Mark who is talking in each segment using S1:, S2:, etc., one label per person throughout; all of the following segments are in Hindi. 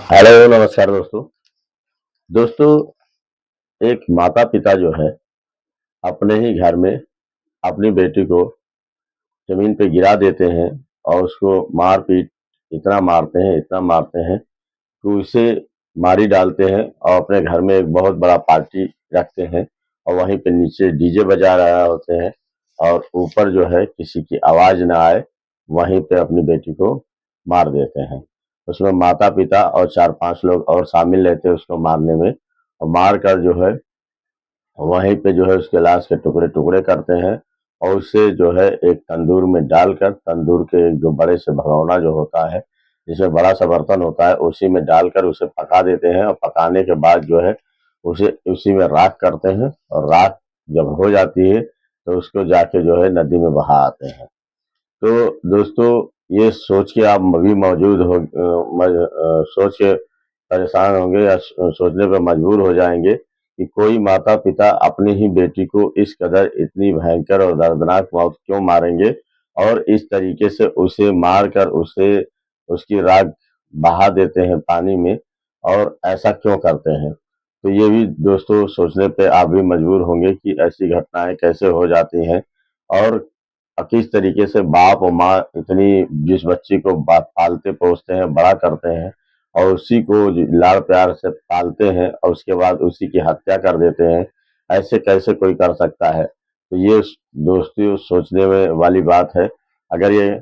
S1: हेलो नमस्कार दोस्तों। दोस्तों, एक माता पिता जो है अपने ही घर में अपनी बेटी को जमीन पे गिरा देते हैं और उसको मार पीट इतना मारते हैं कि उसे मार ही डालते हैं और अपने घर में एक बहुत बड़ा पार्टी रखते हैं और वहीं पे नीचे डीजे बजा रहे होते हैं और ऊपर जो है किसी की आवाज ना आए वहीं पे अपनी बेटी को मार देते हैं। उसमें माता पिता और 4-5 लोग और शामिल रहते हैं उसको मारने में और मार कर जो है वहीं पे जो है उसके लाश के टुकड़े-टुकड़े करते हैं और उसे जो है एक तंदूर में डालकर तंदूर के एक जो बड़े से भगोना जो होता है, जिसमें बड़ा-सा बर्तन होता है, उसी में डालकर उसे पका देते हैं और पकाने के बाद जो है उसे उसी में राख करते हैं और राख जब हो जाती है, तो उसको जाके जो है नदी में बहा आते हैं। तो दोस्तों, ये सोच के आप भी मौजूद हो सोच के परेशान होंगे या सोचने पे मजबूर हो जाएंगे कि कोई माता पिता अपनी ही बेटी को इस कदर इतनी भयंकर और दर्दनाक मौत क्यों मारेंगे और इस तरीके से उसे मार कर उसे उसकी राख बहा देते हैं पानी में और ऐसा क्यों करते हैं। तो ये भी दोस्तों सोचने पे आप भी मजबूर होंगे कि ऐसी घटनाएं कैसे हो जाती हैं और किस तरीके से बाप और माँ इतनी जिस बच्ची को पालते पोसते हैं बड़ा करते हैं और उसी को लाड़ प्यार से पालते हैं और उसके बाद उसी की हत्या कर देते हैं, ऐसे कैसे कोई कर सकता है। तो ये दोस्तों सोचने में वाली बात है। अगर ये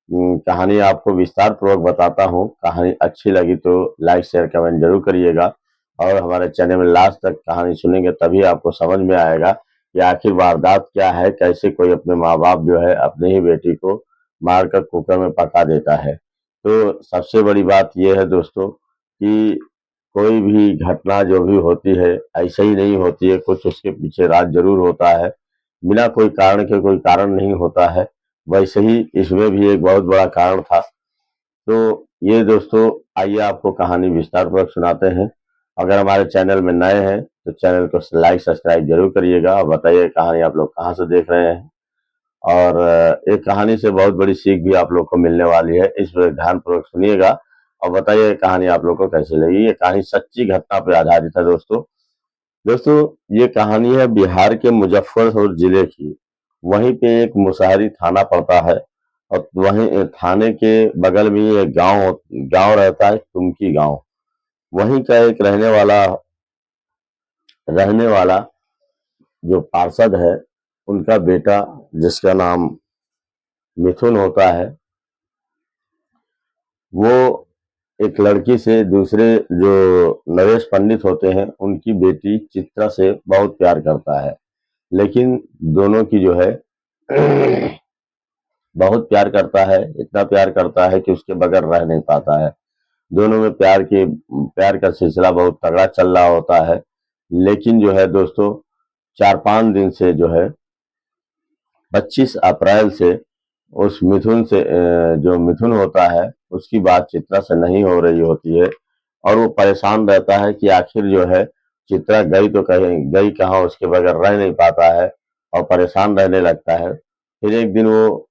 S1: कहानी आपको विस्तार पूर्वक बताता हूँ, कहानी अच्छी लगी तो लाइक शेयर कमेंट जरूर करिएगा और हमारे चैनल में लास्ट तक कहानी सुनेंगे तभी आपको समझ में आएगा कि आखिर वारदात क्या है, कैसे कोई अपने माँ बाप जो है अपनी ही बेटी को मारकर कुकर में पका देता है। तो सबसे बड़ी बात यह है दोस्तों कि कोई भी घटना जो भी होती है ऐसे ही नहीं होती है, कुछ उसके पीछे राज जरूर होता है, बिना कोई कारण के कोई कारण नहीं होता है। वैसे ही इसमें भी एक बहुत बड़ा कारण था। तो ये दोस्तों, आइए आपको कहानी विस्तारपूर्वक सुनाते हैं। अगर हमारे चैनल में नए हैं तो चैनल को लाइक सब्सक्राइब जरूर करिएगा और बताइए कहानी आप लोग कहाँ से देख रहे हैं। और एक कहानी से बहुत बड़ी सीख भी आप लोग को मिलने वाली है, इस पर ध्यानपूर्वक सुनिएगा और बताइए कहानी आप लोग को कैसी लगी। ये कहानी सच्ची घटना पर आधारित है दोस्तों। दोस्तों, ये कहानी है बिहार के मुजफ्फरपुर जिले की। वहीं पे एक मुसहरी थाना पड़ता है और वहीं थाने के बगल में ही एक गांव रहता है, टुमकी गांव। वहीं का एक रहने वाला जो पार्षद है, उनका बेटा जिसका नाम मिथुन होता है, वो एक लड़की से दूसरे जो नरेश पंडित होते हैं उनकी बेटी चित्रा से बहुत प्यार करता है। लेकिन दोनों की जो है बहुत प्यार करता है, इतना प्यार करता है कि उसके बगैर रह नहीं पाता है। दोनों में प्यार का सिलसिला बहुत तगड़ा चल रहा होता है। लेकिन जो है दोस्तों, 4-5 दिन से जो है 25 अप्रैल से उस मिथुन से जो मिथुन होता है उसकी बात चित्रा से नहीं हो रही होती है और वो परेशान रहता है कि आखिर जो है चित्रा गई तो कहीं गई कहाँ, उसके बगैर रह नहीं पाता है और परेशान रहने लगता है। फिर एक दिन वो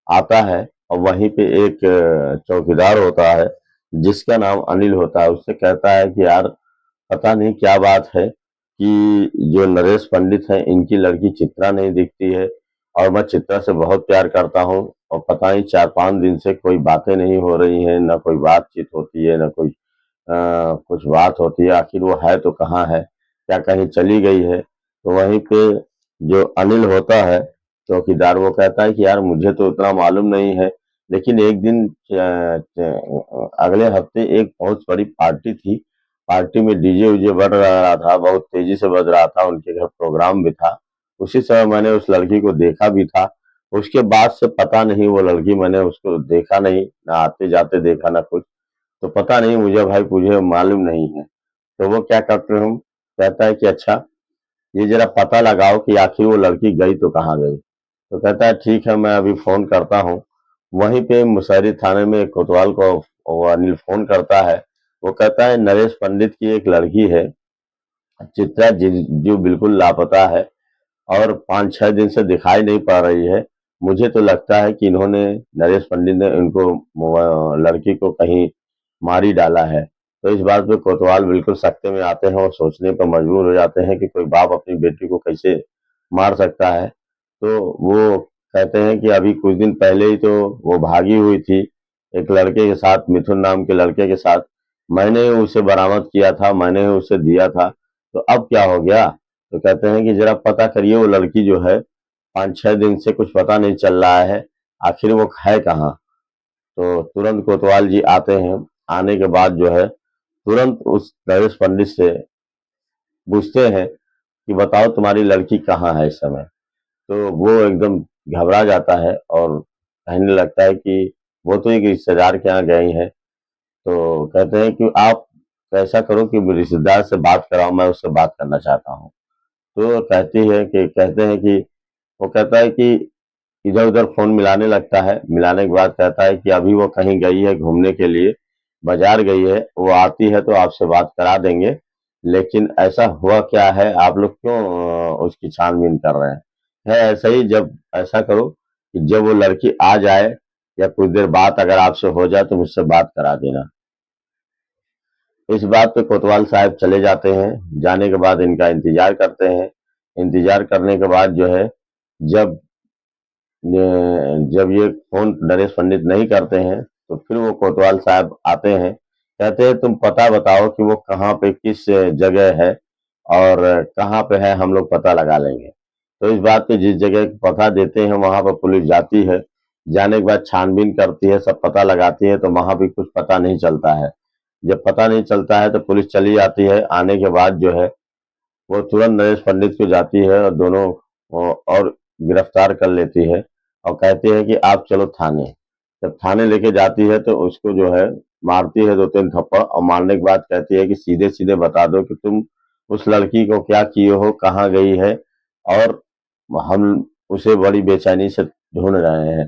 S1: आता है और वहीं पे एक चौकीदार होता है जिसका नाम अनिल होता है, उससे कहता है कि यार पता नहीं क्या बात है कि जो नरेश पंडित हैं इनकी लड़की चित्रा नहीं दिखती है और मैं चित्रा से बहुत प्यार करता हूँ और पता नहीं 4-5 दिन से कोई बातें नहीं हो रही हैं, ना कोई बातचीत होती है, ना कोई कुछ बात होती है। आखिर वो है तो कहाँ है, क्या कहीं चली गई है। तो वहीं पे जो अनिल होता है चौकीदार, वो कहता है कि यार मुझे तो उतना मालूम नहीं है, लेकिन एक दिन अगले हफ्ते एक बहुत बड़ी पार्टी थी। पार्टी में डीजे उजे बढ़ रहा था, बहुत तेजी से बज रहा था, उनके घर प्रोग्राम भी था। उसी समय मैंने उस लड़की को देखा भी था। उसके बाद से पता नहीं वो लड़की, मैंने उसको देखा नहीं, ना आते जाते देखा ना कुछ। तो पता नहीं मुझे भाई, मुझे मालूम नहीं है। तो वो क्या करते हम, कहता है कि अच्छा ये जरा पता लगाओ कि आखिर वो लड़की गई तो कहाँ गई। तो कहता है ठीक है, मैं अभी फोन करता हूँ। वहीं पे मुशहरी थाने में एक कोतवाल को वो अनिल फोन करता है। वो कहता है नरेश पंडित की एक लड़की है चित्रा जो बिल्कुल लापता है और 5-6 दिन से दिखाई नहीं पा रही है। मुझे तो लगता है कि इन्होंने, नरेश पंडित ने इनको लड़की को कहीं मार ही डाला है। तो इस बात पे कोतवाल बिल्कुल सख्ते में आते हैं और सोचने पर मजबूर हो जाते हैं कि कोई बाप अपनी बेटी को कैसे मार सकता है। तो वो कहते हैं कि अभी कुछ दिन पहले ही तो वो भागी हुई थी एक लड़के के साथ, मिथुन नाम के लड़के के साथ। मैंने उसे बरामद किया था, मैंने उसे दिया था, तो अब क्या हो गया? तो कहते हैं कि जरा पता करिए वो लड़की जो है, 5-6 दिन से कुछ पता नहीं चल रहा है, आखिर वो है कहाँ? तो तुरंत कोतवाल जी आते हैं। आने के बाद जो है तुरंत उस नरेश पंडित से पूछते हैं कि बताओ तुम्हारी लड़की कहाँ है इस समय? तो वो एकदम घबरा जाता है और कहने लगता है कि वो तो एक रिश्तेदार के यहाँ गई है। तो कहते हैं कि आप ऐसा करो कि रिश्तेदार से बात कराओ, मैं उससे बात करना चाहता हूँ। तो कहते हैं कि वो कहता है कि इधर उधर फोन मिलाने लगता है। मिलाने के बाद कहता है कि अभी वो कहीं गई है घूमने के लिए, बाजार गई है, वो आती है तो आपसे बात करा देंगे। लेकिन ऐसा हुआ क्या है, आप लोग क्यों उसकी छानबीन कर रहे हैं? है ऐसा ही, जब ऐसा करो कि जब वो लड़की आ जाए या कुछ देर बात अगर आपसे हो जाए तो मुझसे बात करा देना। इस बात पे कोतवाल साहब चले जाते हैं। जाने के बाद इनका इंतजार करते हैं। इंतजार करने के बाद जो है, जब जब ये फोन नरेश पंडित नहीं करते हैं तो फिर वो कोतवाल साहब आते हैं। कहते हैं तुम पता बताओ कि वो कहाँ पे किस जगह है और कहाँ पे है, हम लोग पता लगा लेंगे। तो इस बात पे जिस जगह पता देते हैं वहां पर पुलिस जाती है। जाने के बाद छानबीन करती है, सब पता लगाती है, तो वहां भी कुछ पता नहीं चलता है। जब पता नहीं चलता है तो पुलिस चली जाती है। आने के बाद जो है वो तुरंत नरेश पंडित को जाती है और दोनों और गिरफ्तार कर लेती है और कहती है कि आप चलो थाने। जब थाने लेके जाती है तो उसको जो है मारती है 2-3 थप्पड़ और मारने के बाद कहती है कि सीधे सीधे बता दो कि तुम उस लड़की को क्या किए हो, कहाँ गई है, और हम उसे बड़ी बेचैनी से ढूंढ रहे हैं।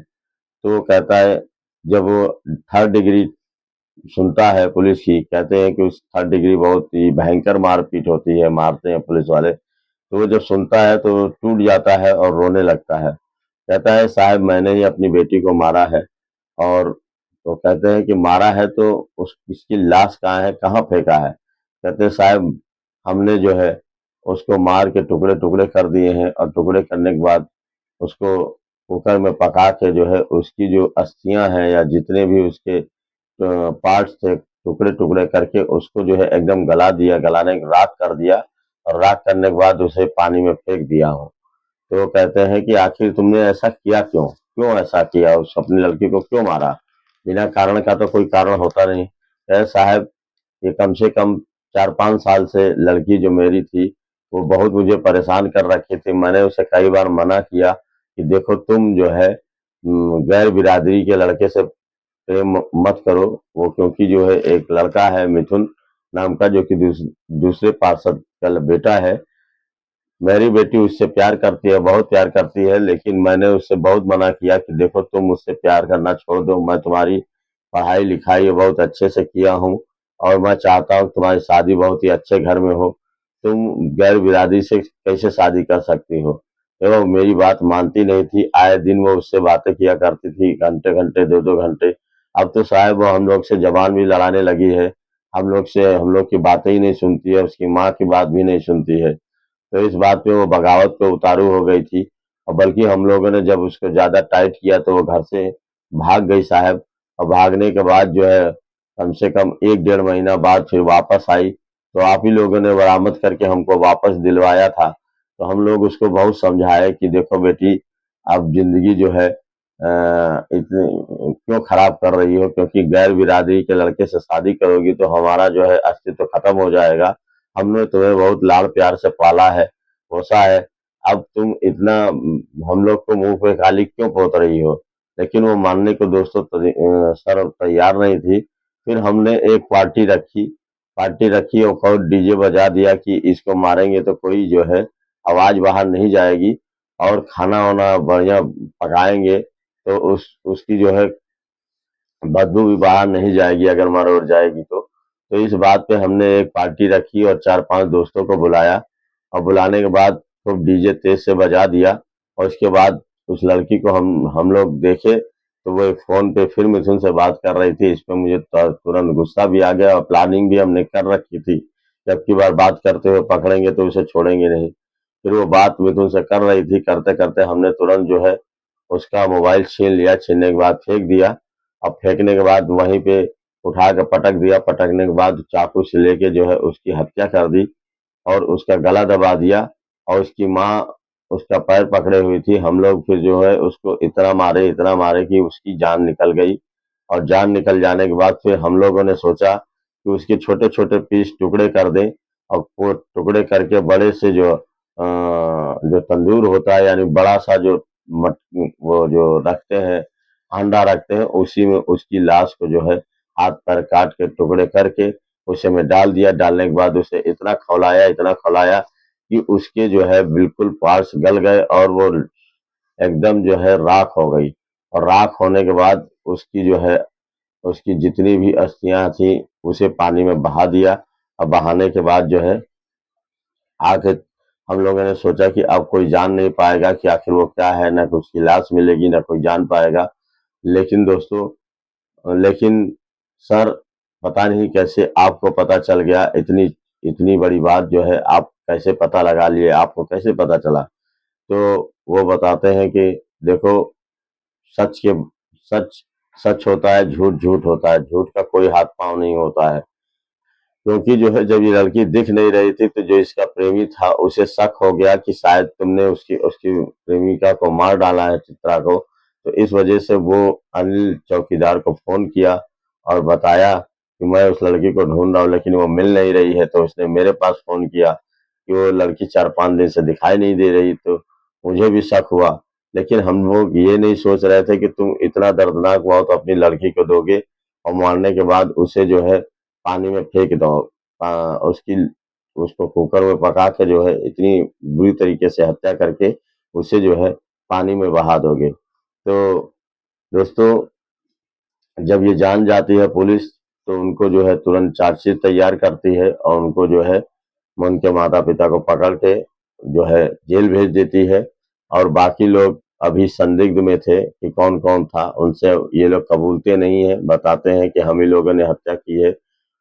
S1: तो वो कहता है, जब वो थर्ड डिग्री सुनता है पुलिस की, कहते हैं कि उस थर्ड डिग्री बहुत ही भयंकर मारपीट होती है, मारते हैं पुलिस वाले। तो वो जब सुनता है तो टूट जाता है और रोने लगता है। कहता है साहब मैंने ही अपनी बेटी को मारा है। और तो कहते हैं कि मारा है तो उस इसकी लाश कहाँ है, कहाँ फेंका है? कहते हैं साहब हमने जो है उसको मार के टुकड़े टुकड़े कर दिए हैं और टुकड़े करने के बाद उसको कुकर में पका के जो है उसकी जो अस्थियां हैं या जितने भी उसके पार्ट्स थे, टुकड़े टुकड़े करके उसको जो है एकदम गला दिया, गलाने राख कर दिया और राख करने के बाद उसे पानी में फेंक दिया हूँ। तो वो कहते हैं कि आखिर तुमने ऐसा किया क्यों? क्यों ऐसा किया? उस अपनी लड़की को क्यों मारा? बिना कारण का तो कोई कारण होता नहीं। साहब ये कम से कम 4-5 साल से लड़की जो मेरी थी वो बहुत मुझे परेशान कर रखी थी। मैंने उसे कई बार मना किया कि देखो तुम जो है गैर बिरादरी के लड़के से प्रेम मत करो। वो क्योंकि जो है एक लड़का है मिथुन नाम का, जो कि दूसरे पार्षद का बेटा है। मेरी बेटी उससे प्यार करती है, बहुत प्यार करती है, लेकिन मैंने उससे बहुत मना किया कि देखो तुम मुझसे प्यार करना छोड़ दो, मैं तुम्हारी पढ़ाई लिखाई बहुत अच्छे से किया हूँ और मैं चाहता हूँ तुम्हारी शादी बहुत ही अच्छे घर में हो। तुम गैर बिरादरी से कैसे शादी कर सकती हो? एवं मेरी बात मानती नहीं थी। आए दिन वो उससे बातें किया करती थी, घंटे घंटे 2-2 घंटे। अब तो साहब वो हम लोग से जबान भी लड़ाने लगी है। हम लोग की बातें ही नहीं सुनती है, उसकी माँ की बात भी नहीं सुनती है। तो इस बात पे वो बगावत पे उतारू हो गई थी। और बल्कि हम लोगों ने जब उसको ज्यादा टाइट किया तो वो घर से भाग गई साहब। और भागने के बाद जो है कम से कम 1-1.5 महीना बाद फिर वापस आई, तो आप ही लोगों ने बरामद करके हमको वापस दिलवाया था। तो हम लोग उसको बहुत समझाए कि देखो बेटी, अब जिंदगी जो है इतनी क्यों खराब कर रही हो, क्योंकि गैर बिरादरी के लड़के से शादी करोगी तो हमारा जो है अस्तित्व खत्म हो जाएगा। हमने तुम्हें बहुत लाड़ प्यार से पाला है, पोसा है। अब तुम इतना हम लोग को मुंह पे गाली क्यों पोत रही हो? लेकिन वो मानने को दोस्तों सर तैयार नहीं थी। फिर हमने एक पार्टी रखी और डीजे बजा दिया कि इसको मारेंगे तो कोई जो है आवाज बाहर नहीं जाएगी और खाना वाना बढ़िया पकाएंगे तो उसकी जो है बदबू भी बाहर नहीं जाएगी अगर मरोड़ जाएगी तो इस बात पे हमने एक पार्टी रखी और 4-5 दोस्तों को बुलाया और बुलाने के बाद खूब डीजे तेज से बजा दिया। और उसके बाद उस लड़की को हम लोग देखे तो वो एक फ़ोन पे फिर मिथुन से बात कर रही थी। इस पे मुझे तुरंत गुस्सा भी आ गया और प्लानिंग भी हमने कर रखी थी कि अब की बार बात करते हुए पकड़ेंगे तो उसे छोड़ेंगे नहीं। फिर वो बात मिथुन से कर रही थी, करते-करते हमने तुरंत जो है उसका मोबाइल छीन लिया, छीनने के बाद फेंक दिया और फेंकने के बाद वहीं पे उठा के पटक दिया, पटकने के बाद चाकू से लेके जो है उसकी हत्या कर दी और उसका गला दबा दिया और उसकी माँ उसका पैर पकड़े हुई थी। हम लोग फिर जो है उसको इतना मारे कि उसकी जान निकल गई और जान निकल जाने के बाद फिर हम लोगों ने सोचा कि उसके छोटे-छोटे पीस टुकड़े कर दें और वो टुकड़े करके बड़े से जो तंदूर होता है यानी बड़ा-सा जो मट वो जो रखते हैं, हांडा रखते हैं, उसी में उसकी लाश को जो है हाथ-पैर काट के टुकड़े करके उसे में डाल दिया। डालने के बाद उसे इतना खौलाया कि उसके जो है बिल्कुल पार्ट्स गल गए और वो एकदम जो है राख हो गई और राख होने के बाद उसकी जो है उसकी जितनी भी अस्थियां थी उसे पानी में बहा दिया और बहाने के बाद जो है आके हम लोगों ने सोचा कि अब कोई जान नहीं पाएगा कि आखिर वो क्या है, ना उसकी लाश मिलेगी ना कोई जान पाएगा। लेकिन दोस्तों लेकिन सर पता नहीं कैसे आपको पता चल गया, इतनी इतनी बड़ी बात जो है आप कैसे पता लगा लिए, आपको कैसे पता चला? तो वो बताते हैं कि देखो सच के सच सच होता है, झूठ झूठ होता है, झूठ का कोई हाथ पाँव नहीं होता है। क्योंकि जो है जब ये लड़की दिख नहीं रही थी तो जो इसका प्रेमी था उसे शक हो गया कि शायद तुमने उसकी उसकी प्रेमिका को मार डाला है, चित्रा को। तो इस वजह से वो अनिल चौकीदार को फोन किया और बताया कि मैं उस लड़की को ढूंढ रहा हूँ लेकिन वो मिल नहीं रही है। तो उसने मेरे पास फोन किया कि वो लड़की 4-5 दिन से दिखाई नहीं दे रही। तो मुझे भी शक हुआ, लेकिन हम लोग ये नहीं सोच रहे थे कि तुम इतना दर्दनाक मौत अपनी लड़की को दोगे और मारने के बाद उसे जो है पानी में फेंक दो। उसकी उसको कुकर में पका के जो है इतनी बुरी तरीके से हत्या करके उसे जो है पानी में बहा दोगे। तो दोस्तों जब ये जान जाती है पुलिस तो उनको जो है तुरंत चार्जशीट तैयार करती है और उनको जो है उनके माता पिता को पकड़ के जो है जेल भेज देती है। और बाकी लोग अभी संदिग्ध में थे कि कौन कौन था, उनसे ये लोग कबूलते नहीं है, बताते हैं कि हम ही लोगों ने हत्या की है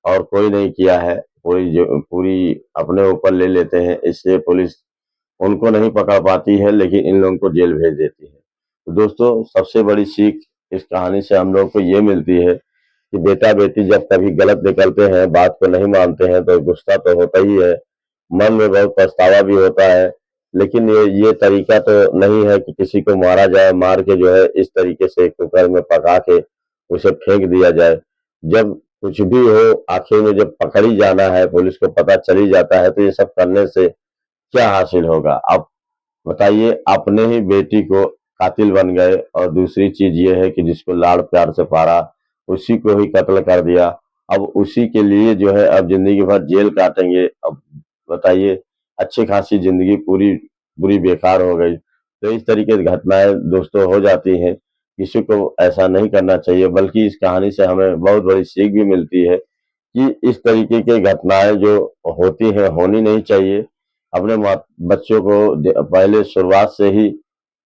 S1: और कोई नहीं किया है। पूरी अपने ऊपर ले लेते हैं, इससे पुलिस उनको नहीं पकड़ पाती है लेकिन इन लोगों को जेल भेज देती है। तो दोस्तों सबसे बड़ी सीख इस कहानी से हम लोग को ये मिलती है कि बेटा बेटी जब कभी गलत निकलते हैं, बात को नहीं मानते हैं तो गुस्सा तो होता ही है, मन में बहुत पछतावा भी होता है। लेकिन ये तरीका तो नहीं है कि किसी को मारा जाए, मार के जो है इस तरीके से कुकर में पका के उसे फेंक दिया जाए। जब कुछ भी हो आखिर में जब पकड़ ही जाना है, पुलिस को पता चल ही जाता है तो ये सब करने से क्या हासिल होगा? आप बताइए, अपने ही बेटी को कातिल बन गए और दूसरी चीज ये है कि जिसको लाड़ प्यार से पाला उसी को ही कत्ल कर दिया। अब उसी के लिए जो है अब जिंदगी भर जेल काटेंगे। अब बताइए, अच्छी खासी जिंदगी पूरी पूरी बेकार हो गई। तो इस तरीके की घटनाएं दोस्तों हो जाती हैं, किसी को ऐसा नहीं करना चाहिए। बल्कि इस कहानी से हमें बहुत बड़ी सीख भी मिलती है कि इस तरीके की घटनाएं जो होती हैं होनी नहीं चाहिए। अपने बच्चों को पहले शुरुआत से ही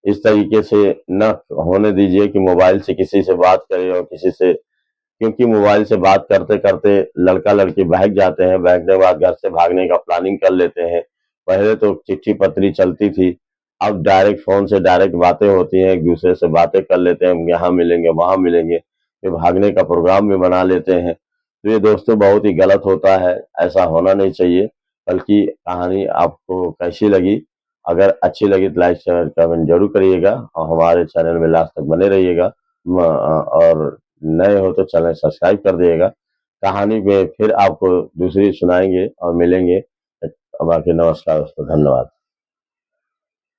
S1: इस तरीके से न होने दीजिए कि मोबाइल से किसी से बात करें और किसी से, क्योंकि मोबाइल से बात करते करते लड़का लड़की भाग जाते हैं, भागने के बाद घर से भागने का प्लानिंग कर लेते हैं। पहले तो चिट्ठी पत्री चलती थी, अब डायरेक्ट फोन से डायरेक्ट बातें होती हैं, एक दूसरे से बातें कर लेते हैं, हम यहाँ मिलेंगे वहां मिलेंगे, फिर भागने का प्रोग्राम भी बना लेते हैं। तो ये दोस्तों बहुत ही गलत होता है, ऐसा होना नहीं चाहिए। बल्कि कहानी आपको कैसी लगी, अगर अच्छी लगी तो लाइक शेयर कमेंट जरूर करिएगा और हमारे चैनल में लास्ट तक बने रहिएगा। और नए हो तो चैनल सब्सक्राइब कर दिएगा। कहानी में फिर आपको दूसरी सुनाएंगे और मिलेंगे। बाकी नमस्कार दोस्तों, धन्यवाद।